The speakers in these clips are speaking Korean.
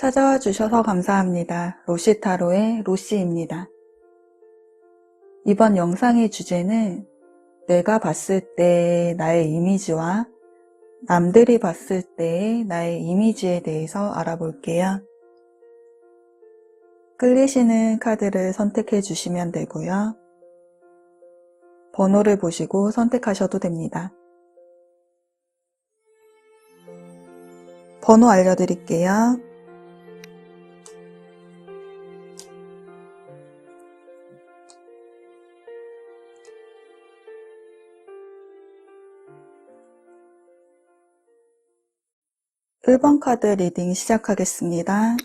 찾아와 주셔서 감사합니다. 로시타로의 로시입니다. 이번 영상의 주제는 내가 봤을 때 나의 이미지와 남들이 봤을 때 나의 이미지에 대해서 알아볼게요. 끌리시는 카드를 선택해 주시면 되고요. 번호를 보시고 선택하셔도 됩니다. 번호 알려드릴게요. 1번 카드 리딩 시작하겠습니다.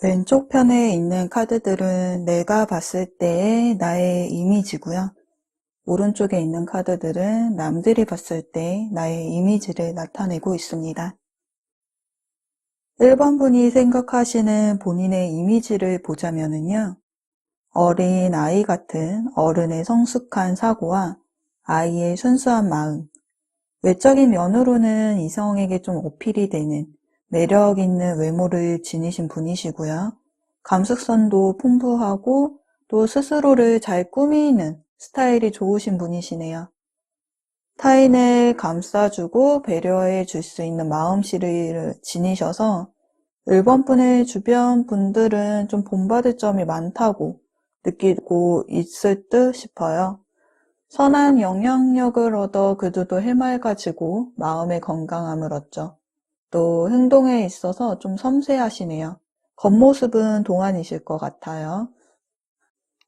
왼쪽 편에 있는 카드들은 내가 봤을 때의 나의 이미지고요. 오른쪽에 있는 카드들은 남들이 봤을 때 나의 이미지를 나타내고 있습니다. 1번 분이 생각하시는 본인의 이미지를 보자면요. 어린 아이 같은 어른의 성숙한 사고와 아이의 순수한 마음, 외적인 면으로는 이성에게 좀 어필이 되는 매력 있는 외모를 지니신 분이시고요. 감수성도 풍부하고 또 스스로를 잘 꾸미는 스타일이 좋으신 분이시네요. 타인을 감싸주고 배려해 줄 수 있는 마음씨를 지니셔서 1번 분의 주변 분들은 좀 본받을 점이 많다고 느끼고 있을 듯 싶어요. 선한 영향력을 얻어 그들도 해맑아지고 마음의 건강함을 얻죠. 또 행동에 있어서 좀 섬세하시네요. 겉모습은 동안이실 것 같아요.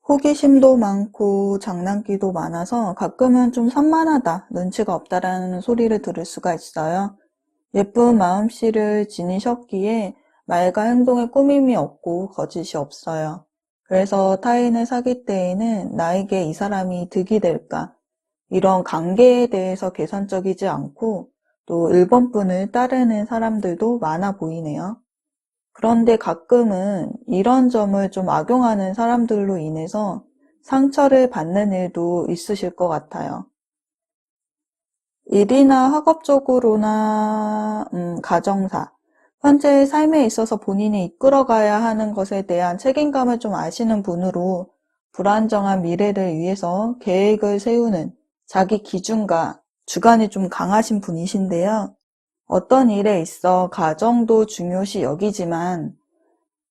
호기심도 많고 장난기도 많아서 가끔은 좀 산만하다, 눈치가 없다라는 소리를 들을 수가 있어요. 예쁜 마음씨를 지니셨기에 말과 행동에 꾸밈이 없고 거짓이 없어요. 그래서 타인을 사귈 때에는 나에게 이 사람이 득이 될까? 이런 관계에 대해서 계산적이지 않고 또 1번 분을 따르는 사람들도 많아 보이네요. 그런데 가끔은 이런 점을 좀 악용하는 사람들로 인해서 상처를 받는 일도 있으실 것 같아요. 일이나 학업적으로나 가정사, 현재 삶에 있어서 본인이 이끌어가야 하는 것에 대한 책임감을 좀 아시는 분으로 불안정한 미래를 위해서 계획을 세우는 자기 기준과 주관이 좀 강하신 분이신데요. 어떤 일에 있어 가정도 중요시 여기지만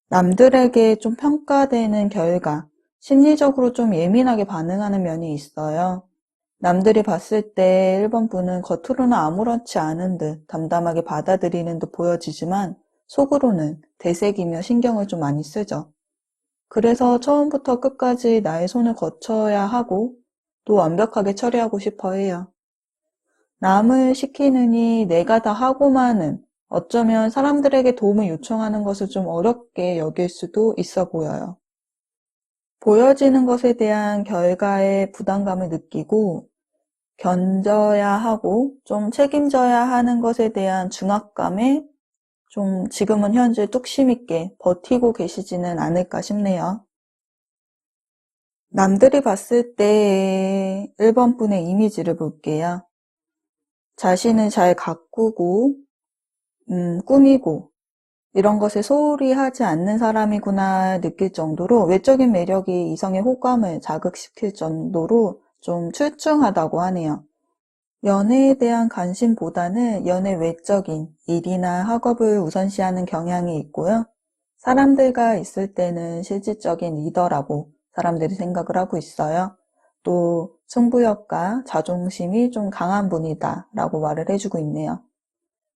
남들에게 좀 평가되는 결과, 심리적으로 좀 예민하게 반응하는 면이 있어요. 남들이 봤을 때 1번 분은 겉으로는 아무렇지 않은 듯 담담하게 받아들이는 듯 보여지지만 속으로는 되새기며 신경을 좀 많이 쓰죠. 그래서 처음부터 끝까지 나의 손을 거쳐야 하고 또 완벽하게 처리하고 싶어 해요. 남을 시키느니 내가 다 하고만은 어쩌면 사람들에게 도움을 요청하는 것을 좀 어렵게 여길 수도 있어 보여요. 보여지는 것에 대한 결과에 부담감을 느끼고 견뎌야 하고 좀 책임져야 하는 것에 대한 중압감에 좀 지금은 현재 뚝심 있게 버티고 계시지는 않을까 싶네요. 남들이 봤을 때 1번 분의 이미지를 볼게요. 자신을 잘 가꾸고 꾸미고 이런 것에 소홀히 하지 않는 사람이구나 느낄 정도로 외적인 매력이 이성의 호감을 자극시킬 정도로 좀 출중하다고 하네요. 연애에 대한 관심보다는 연애 외적인 일이나 학업을 우선시하는 경향이 있고요. 사람들과 있을 때는 실질적인 리더라고 사람들이 생각을 하고 있어요. 또 승부욕과 자존심이 좀 강한 분이다 라고 말을 해주고 있네요.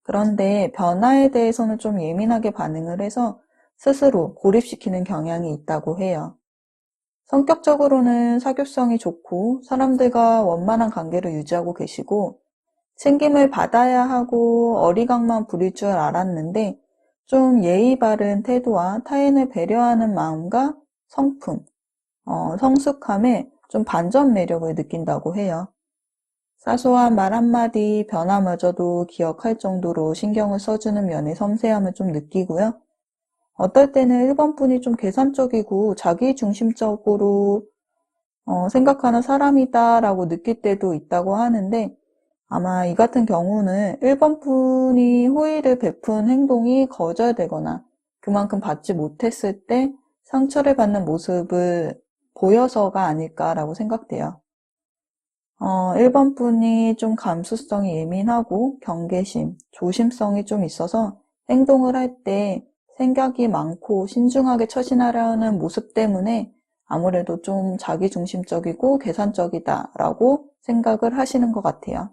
그런데 변화에 대해서는 좀 예민하게 반응을 해서 스스로 고립시키는 경향이 있다고 해요. 성격적으로는 사교성이 좋고 사람들과 원만한 관계를 유지하고 계시고 챙김을 받아야 하고 어리광만 부릴 줄 알았는데 좀 예의 바른 태도와 타인을 배려하는 마음과 성품, 성숙함에 좀 반전 매력을 느낀다고 해요. 사소한 말 한마디 변화마저도 기억할 정도로 신경을 써주는 면의 섬세함을 좀 느끼고요. 어떨 때는 일본 분이 좀 계산적이고 자기중심적으로 생각하는 사람이다라고 느낄 때도 있다고 하는데 아마 이 같은 경우는 일본 분이 호의를 베푼 행동이 거절되거나 그만큼 받지 못했을 때 상처를 받는 모습을 보여서가 아닐까라고 생각돼요. 일본 분이 좀 감수성이 예민하고 경계심, 조심성이 좀 있어서 행동을 할 때 생각이 많고 신중하게 처신하려는 모습 때문에 아무래도 좀 자기중심적이고 계산적이다라고 생각을 하시는 것 같아요.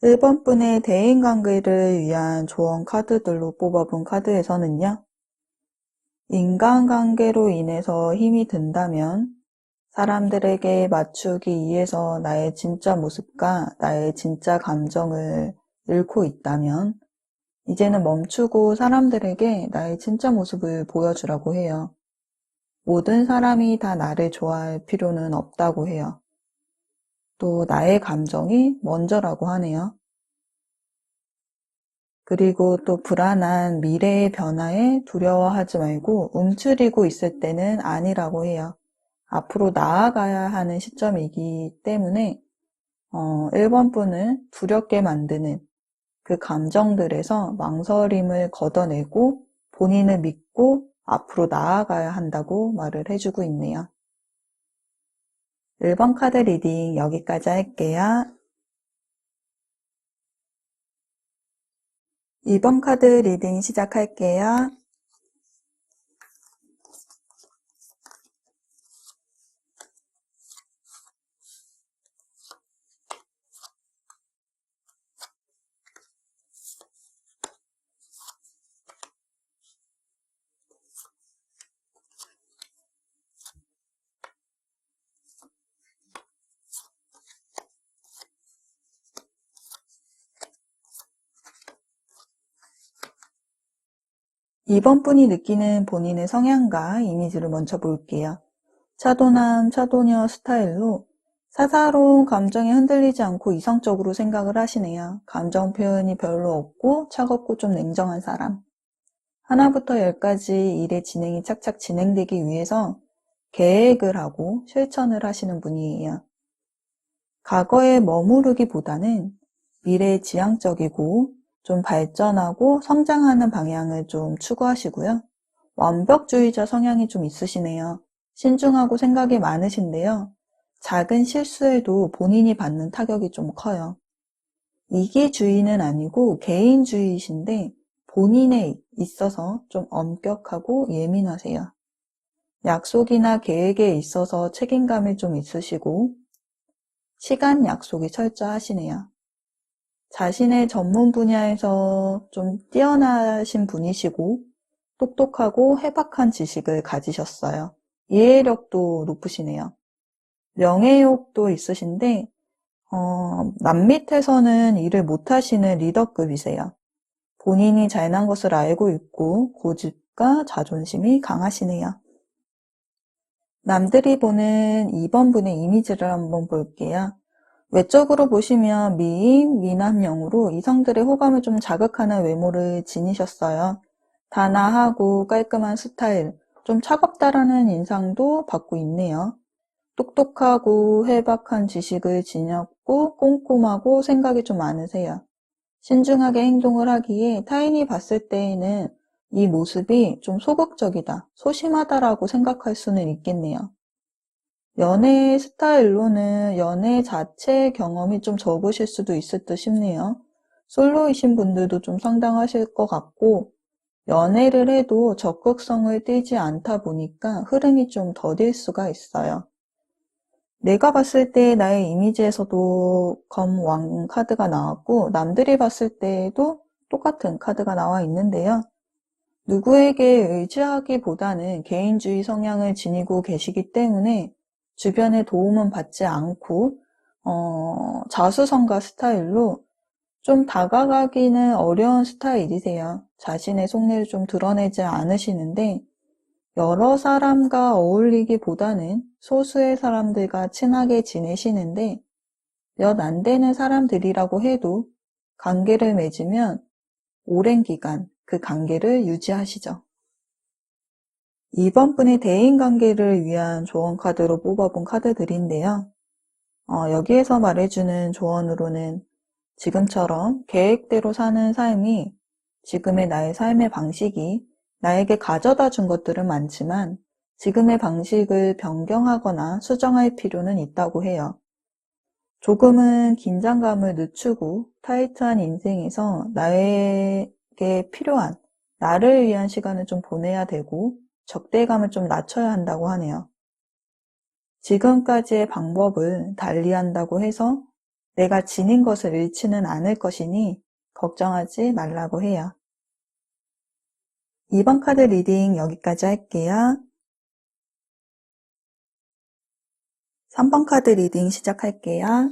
일본 분의 대인관계를 위한 조언 카드들로 뽑아본 카드에서는요. 인간관계로 인해서 힘이 든다면 사람들에게 맞추기 위해서 나의 진짜 모습과 나의 진짜 감정을 잃고 있다면 이제는 멈추고 사람들에게 나의 진짜 모습을 보여주라고 해요. 모든 사람이 다 나를 좋아할 필요는 없다고 해요. 또 나의 감정이 먼저라고 하네요. 그리고 또 불안한 미래의 변화에 두려워하지 말고 움츠리고 있을 때는 아니라고 해요. 앞으로 나아가야 하는 시점이기 때문에 1번 분을 두렵게 만드는 그 감정들에서 망설임을 걷어내고 본인을 믿고 앞으로 나아가야 한다고 말을 해주고 있네요. 1번 카드 리딩 여기까지 할게요. 2번 카드 리딩 시작할게요. 2번 분이 느끼는 본인의 성향과 이미지를 먼저 볼게요. 차도남, 차도녀 스타일로 사사로운 감정에 흔들리지 않고 이성적으로 생각을 하시네요. 감정 표현이 별로 없고 차갑고 좀 냉정한 사람. 하나부터 열까지 일의 진행이 착착 진행되기 위해서 계획을 하고 실천을 하시는 분이에요. 과거에 머무르기보다는 미래에 지향적이고 좀 발전하고 성장하는 방향을 좀 추구하시고요. 완벽주의자 성향이 좀 있으시네요. 신중하고 생각이 많으신데요. 작은 실수에도 본인이 받는 타격이 좀 커요. 이기주의는 아니고 개인주의이신데 본인에 있어서 좀 엄격하고 예민하세요. 약속이나 계획에 있어서 책임감이 좀 있으시고 시간 약속이 철저하시네요. 자신의 전문 분야에서 좀 뛰어나신 분이시고 똑똑하고 해박한 지식을 가지셨어요. 이해력도 높으시네요. 명예욕도 있으신데 남 밑에서는 일을 못하시는 리더급이세요. 본인이 잘난 것을 알고 있고 고집과 자존심이 강하시네요. 남들이 보는 2번 분의 이미지를 한번 볼게요. 외적으로 보시면 미인, 미남형으로 이성들의 호감을 좀 자극하는 외모를 지니셨어요. 단아하고 깔끔한 스타일, 좀 차갑다라는 인상도 받고 있네요. 똑똑하고 해박한 지식을 지녔고 꼼꼼하고 생각이 좀 많으세요. 신중하게 행동을 하기에 타인이 봤을 때에는 이 모습이 좀 소극적이다, 소심하다라고 생각할 수는 있겠네요. 연애 스타일로는 연애 자체 경험이 좀 적으실 수도 있을 듯 싶네요. 솔로이신 분들도 좀 상당하실 것 같고 연애를 해도 적극성을 띠지 않다 보니까 흐름이 좀 더딜 수가 있어요. 내가 봤을 때 나의 이미지에서도 검왕 카드가 나왔고 남들이 봤을 때에도 똑같은 카드가 나와 있는데요. 누구에게 의지하기보다는 개인주의 성향을 지니고 계시기 때문에 주변의 도움은 받지 않고 자수성가 스타일로 좀 다가가기는 어려운 스타일이세요. 자신의 속내를 좀 드러내지 않으시는데 여러 사람과 어울리기보다는 소수의 사람들과 친하게 지내시는데 몇 안 되는 사람들이라고 해도 관계를 맺으면 오랜 기간 그 관계를 유지하시죠. 이번 분의 대인관계를 위한 조언 카드로 뽑아본 카드들인데요. 여기에서 말해주는 조언으로는 지금처럼 계획대로 사는 삶이 지금의 나의 삶의 방식이 나에게 가져다 준 것들은 많지만 지금의 방식을 변경하거나 수정할 필요는 있다고 해요. 조금은 긴장감을 늦추고 타이트한 인생에서 나에게 필요한 나를 위한 시간을 좀 보내야 되고 적대감을 좀 낮춰야 한다고 하네요. 지금까지의 방법을 달리한다고 해서 내가 지닌 것을 잃지는 않을 것이니 걱정하지 말라고 해요. 이번 카드 리딩 여기까지 할게요. 3번 카드 리딩 시작할게요.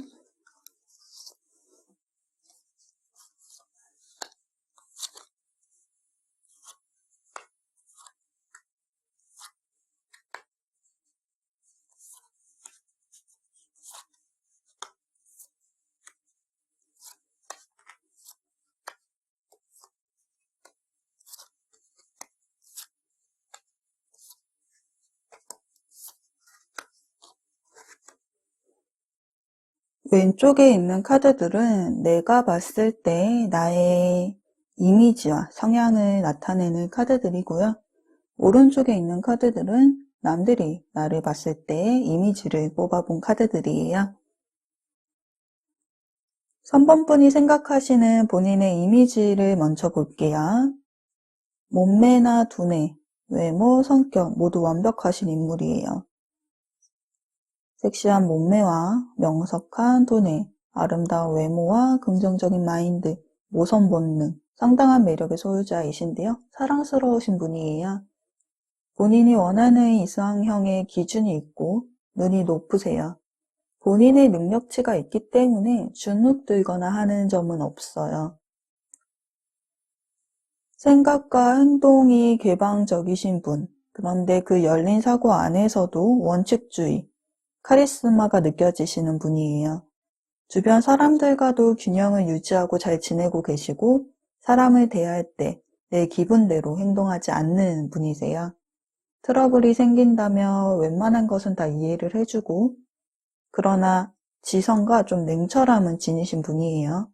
왼쪽에 있는 카드들은 내가 봤을 때 나의 이미지와 성향을 나타내는 카드들이고요. 오른쪽에 있는 카드들은 남들이 나를 봤을 때의 이미지를 뽑아본 카드들이에요. 3번 분이 생각하시는 본인의 이미지를 먼저 볼게요. 몸매나 두뇌, 외모, 성격 모두 완벽하신 인물이에요. 섹시한 몸매와 명석한 두뇌, 아름다운 외모와 긍정적인 마인드, 모성 본능, 상당한 매력의 소유자이신데요. 사랑스러우신 분이에요. 본인이 원하는 이상형의 기준이 있고 눈이 높으세요. 본인의 능력치가 있기 때문에 주눅들거나 하는 점은 없어요. 생각과 행동이 개방적이신 분, 그런데 그 열린 사고 안에서도 원칙주의, 카리스마가 느껴지시는 분이에요. 주변 사람들과도 균형을 유지하고 잘 지내고 계시고 사람을 대할 때 내 기분대로 행동하지 않는 분이세요. 트러블이 생긴다면 웬만한 것은 다 이해를 해주고 그러나 지성과 좀 냉철함은 지니신 분이에요.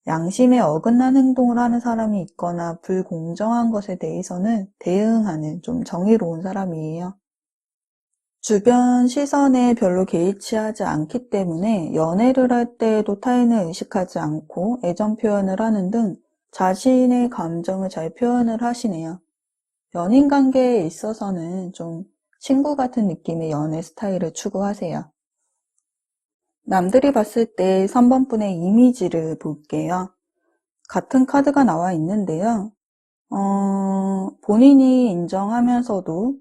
양심에 어긋난 행동을 하는 사람이 있거나 불공정한 것에 대해서는 대응하는 좀 정의로운 사람이에요. 주변 시선에 별로 개의치 하지 않기 때문에 연애를 할 때에도 타인을 의식하지 않고 애정 표현을 하는 등 자신의 감정을 잘 표현을 하시네요. 연인 관계에 있어서는 좀 친구 같은 느낌의 연애 스타일을 추구하세요. 남들이 봤을 때 3번 분의 이미지를 볼게요. 같은 카드가 나와 있는데요. 본인이 인정하면서도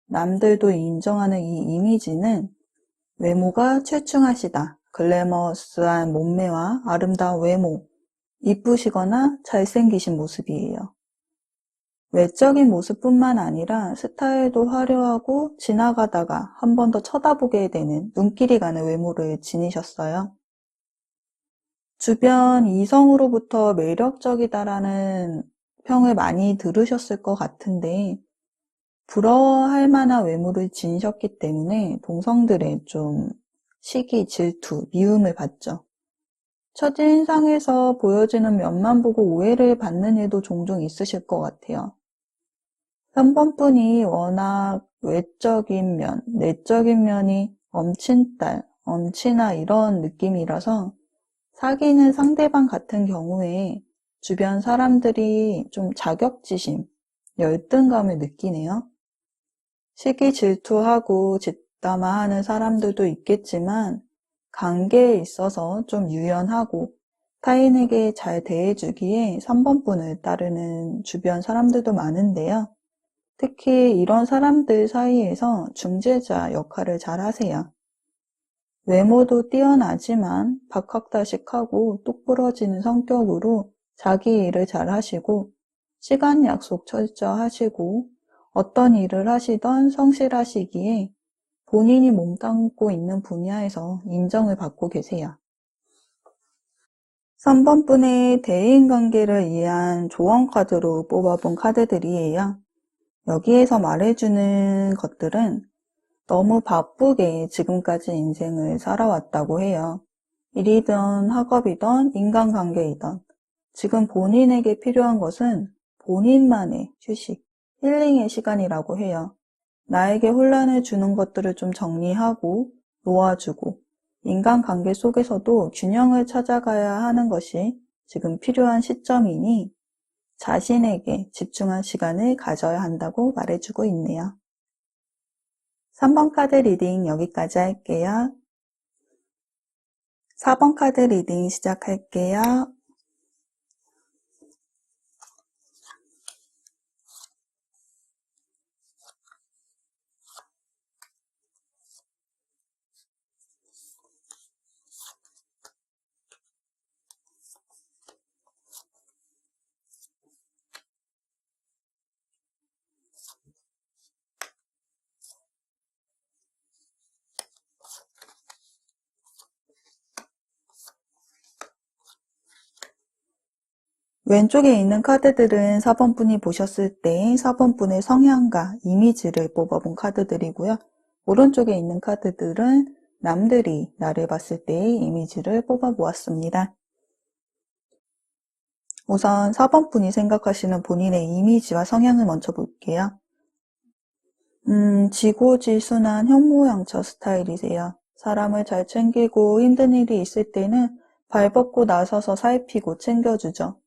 남들도 인정하는 이 이미지는 외모가 출중하시다. 글래머스한 몸매와 아름다운 외모, 이쁘시거나 잘생기신 모습이에요. 외적인 모습뿐만 아니라 스타일도 화려하고 지나가다가 한 번 더 쳐다보게 되는 눈길이 가는 외모를 지니셨어요. 주변 이성으로부터 매력적이다라는 평을 많이 들으셨을 것 같은데 부러워할 만한 외모를 지니셨기 때문에 동성들의 좀 시기, 질투, 미움을 받죠. 첫인상에서 보여지는 면만 보고 오해를 받는 일도 종종 있으실 것 같아요. 3번 분이 워낙 외적인 면, 내적인 면이 엄친딸, 엄친아 이런 느낌이라서 사귀는 상대방 같은 경우에 주변 사람들이 좀 자격지심, 열등감을 느끼네요. 시기 질투하고 뒷담화하는 사람들도 있겠지만 관계에 있어서 좀 유연하고 타인에게 잘 대해주기에 3번 분을 따르는 주변 사람들도 많은데요. 특히 이런 사람들 사이에서 중재자 역할을 잘 하세요. 외모도 뛰어나지만 박학다식하고 똑부러지는 성격으로 자기 일을 잘 하시고 시간 약속 철저하시고 어떤 일을 하시던 성실하시기에 본인이 몸담고 있는 분야에서 인정을 받고 계세요. 3번 분의 대인관계를 위한 조언카드로 뽑아본 카드들이에요. 여기에서 말해주는 것들은 너무 바쁘게 지금까지 인생을 살아왔다고 해요. 일이든 학업이든 인간관계이든 지금 본인에게 필요한 것은 본인만의 휴식, 힐링의 시간이라고 해요. 나에게 혼란을 주는 것들을 좀 정리하고 놓아주고 인간관계 속에서도 균형을 찾아가야 하는 것이 지금 필요한 시점이니 자신에게 집중한 시간을 가져야 한다고 말해주고 있네요. 3번 카드 리딩 여기까지 할게요. 4번 카드 리딩 시작할게요. 왼쪽에 있는 카드들은 4번 분이 보셨을 때 4번 분의 성향과 이미지를 뽑아본 카드들이고요. 오른쪽에 있는 카드들은 남들이 나를 봤을 때의 이미지를 뽑아보았습니다. 우선 4번 분이 생각하시는 본인의 이미지와 성향을 먼저 볼게요. 지고지순한 현모양처 스타일이세요. 사람을 잘 챙기고 힘든 일이 있을 때는 발벗고 나서서 살피고 챙겨주죠.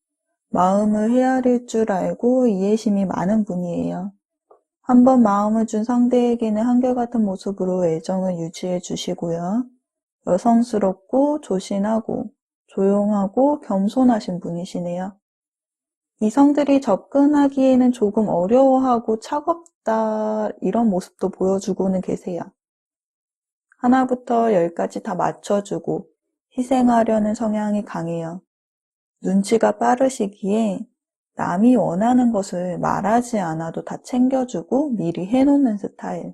마음을 헤아릴 줄 알고 이해심이 많은 분이에요. 한번 마음을 준 상대에게는 한결같은 모습으로 애정을 유지해 주시고요. 여성스럽고 조신하고 조용하고 겸손하신 분이시네요. 이성들이 접근하기에는 조금 어려워하고 차갑다 이런 모습도 보여주고는 계세요. 하나부터 10까지 다 맞춰주고 희생하려는 성향이 강해요. 눈치가 빠르시기에 남이 원하는 것을 말하지 않아도 다 챙겨주고 미리 해놓는 스타일.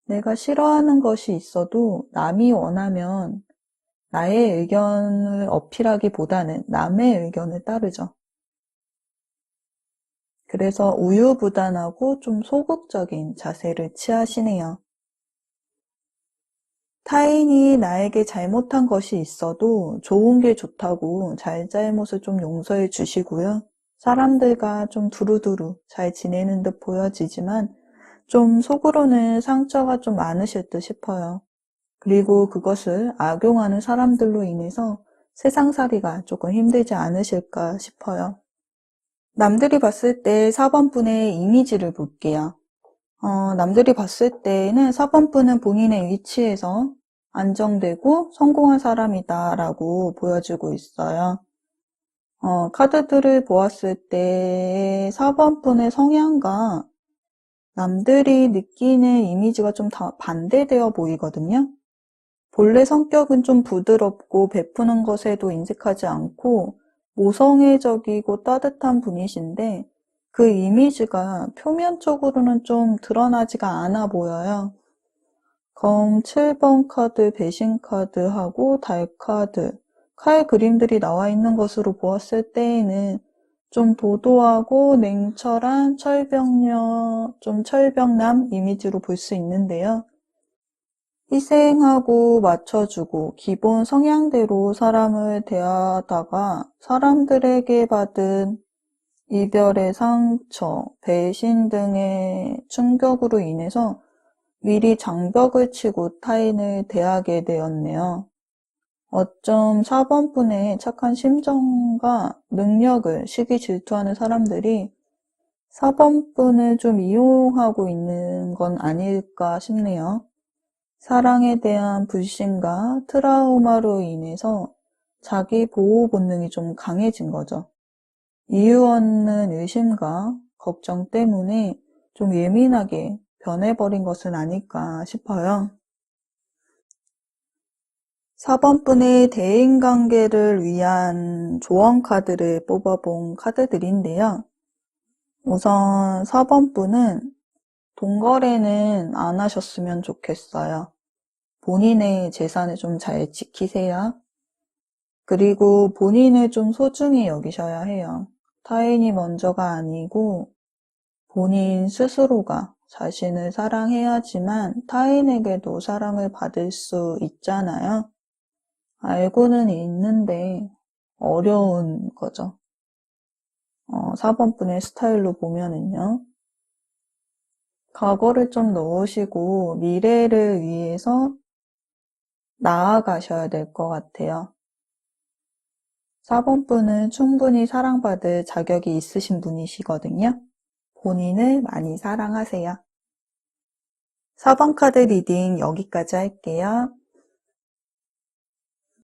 내가 싫어하는 것이 있어도 남이 원하면 나의 의견을 어필하기보다는 남의 의견을 따르죠. 그래서 우유부단하고 좀 소극적인 자세를 취하시네요. 타인이 나에게 잘못한 것이 있어도 좋은 게 좋다고 잘잘못을 좀 용서해 주시고요. 사람들과 좀 두루두루 잘 지내는 듯 보여지지만 좀 속으로는 상처가 좀 많으실 듯 싶어요. 그리고 그것을 악용하는 사람들로 인해서 세상살이가 조금 힘들지 않으실까 싶어요. 남들이 봤을 때 4번 분의 이미지를 볼게요. 남들이 봤을 때는 4번 분은 본인의 위치에서 안정되고 성공한 사람이다 라고 보여주고 있어요. 카드들을 보았을 때 4번 분의 성향과 남들이 느끼는 이미지가 좀 다 반대되어 보이거든요. 본래 성격은 좀 부드럽고 베푸는 것에도 인색하지 않고 모성애적이고 따뜻한 분이신데 그 이미지가 표면적으로는 좀 드러나지가 않아 보여요. 검 7번 카드, 배신 카드하고 달 카드, 칼 그림들이 나와 있는 것으로 보았을 때에는 좀 도도하고 냉철한 좀 철벽남 이미지로 볼 수 있는데요. 희생하고 맞춰주고 기본 성향대로 사람을 대하다가 사람들에게 받은 이별의 상처, 배신 등의 충격으로 인해서 미리 장벽을 치고 타인을 대하게 되었네요. 어쩜 4번 분의 착한 심정과 능력을 시기 질투하는 사람들이 4번 분을 좀 이용하고 있는 건 아닐까 싶네요. 사랑에 대한 불신과 트라우마로 인해서 자기 보호 본능이 좀 강해진 거죠. 이유 없는 의심과 걱정 때문에 좀 예민하게 변해버린 것은 아닐까 싶어요. 4번 분의 대인관계를 위한 조언 카드를 뽑아본 카드들인데요. 우선 4번 분은 돈거래는 안 하셨으면 좋겠어요. 본인의 재산을 좀 잘 지키세요. 그리고 본인을 좀 소중히 여기셔야 해요. 타인이 먼저가 아니고 본인 스스로가 자신을 사랑해야지만 타인에게도 사랑을 받을 수 있잖아요. 알고는 있는데 어려운 거죠. 4번 분의 스타일로 보면은요. 과거를 좀 넣으시고 미래를 위해서 나아가셔야 될 것 같아요. 4번 분은 충분히 사랑받을 자격이 있으신 분이시거든요. 본인을 많이 사랑하세요. 4번 카드 리딩 여기까지 할게요.